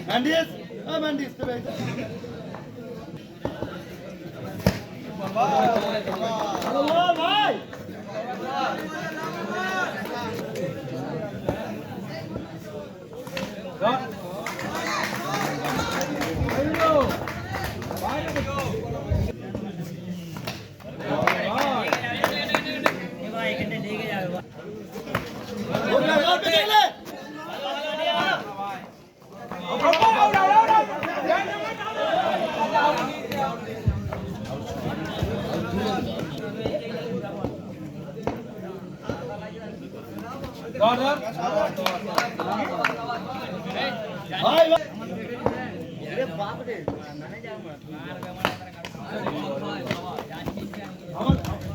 Mandy's Mandy's তো ভাই hello ভাই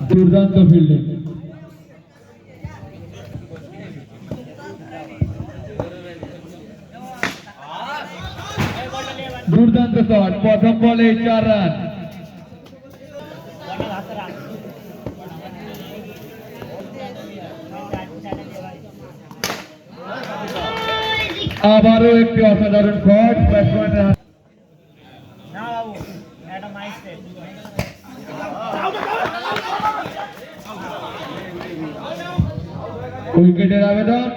দুর্দান্ত ফিল্ডিং দুর্দান্ত শট প্রথম বলে 4 রান আবারও একটি অসাধারণ শট ব্যাটসম্যানের উইকেটের আবেদন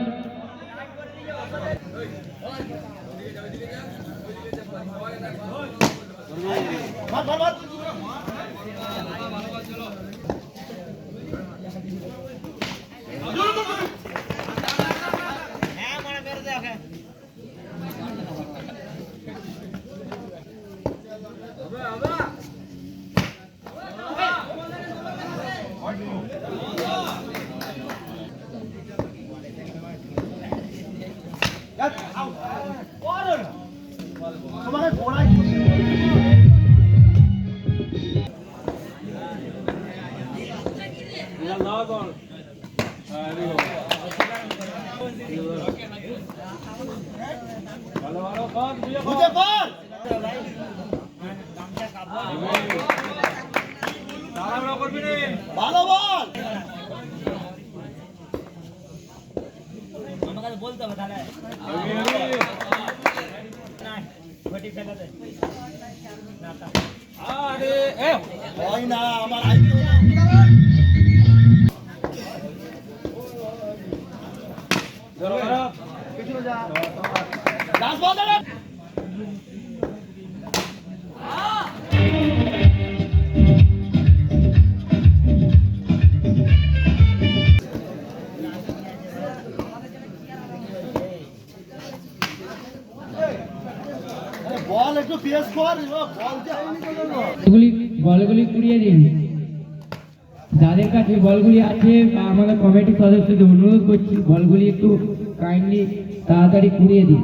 ভালো বল আমাকে বলতে হবে তাহলে না ঘটি ফেলে দে আরে এ হয় না আমার আইতো না জোরে করো পিছনে যা লাস্ট বল দাঁড়া বল একটু পেস কর বল যে বলগুলি কুড়িয়ে দিন যাদের কাছে বলগুলি আছে আমাদের কমিটির সদস্যদের অনুরোধ করছি বলগুলি একটু কাইন্ডলি তাড়াতাড়ি কুড়িয়ে দিন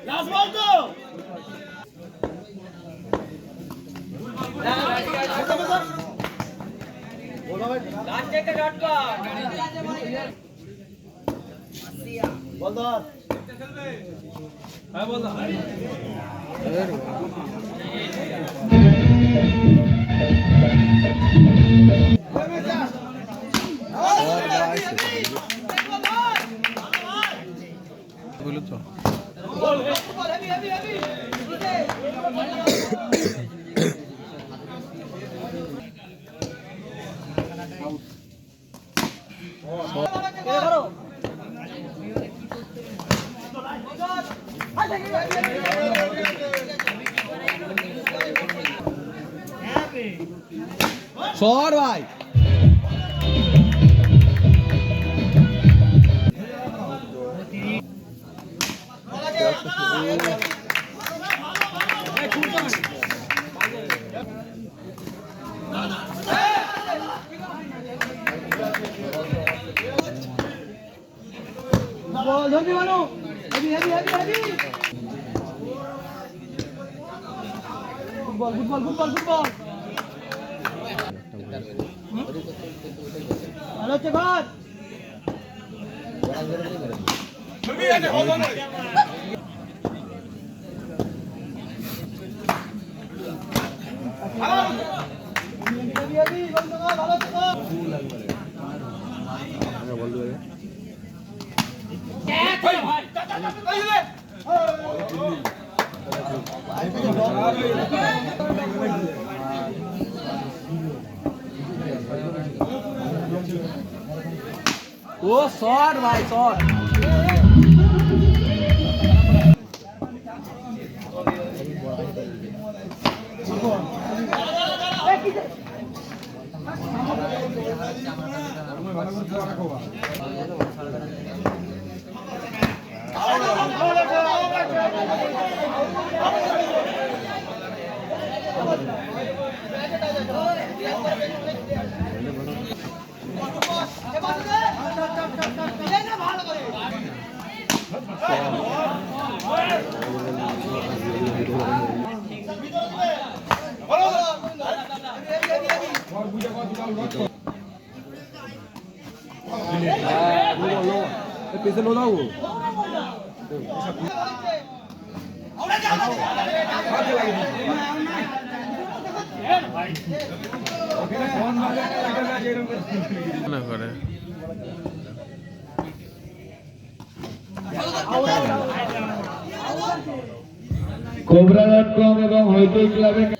লাস্ট বল তো শহর ভাই ধরবি মানু heavy heavy heavy heavy football football football football ভালো হচ্ছে ঘর ও শট ভাই শট পিছে লো দাও করে Cobra.com এবং হইচই ক্লাবের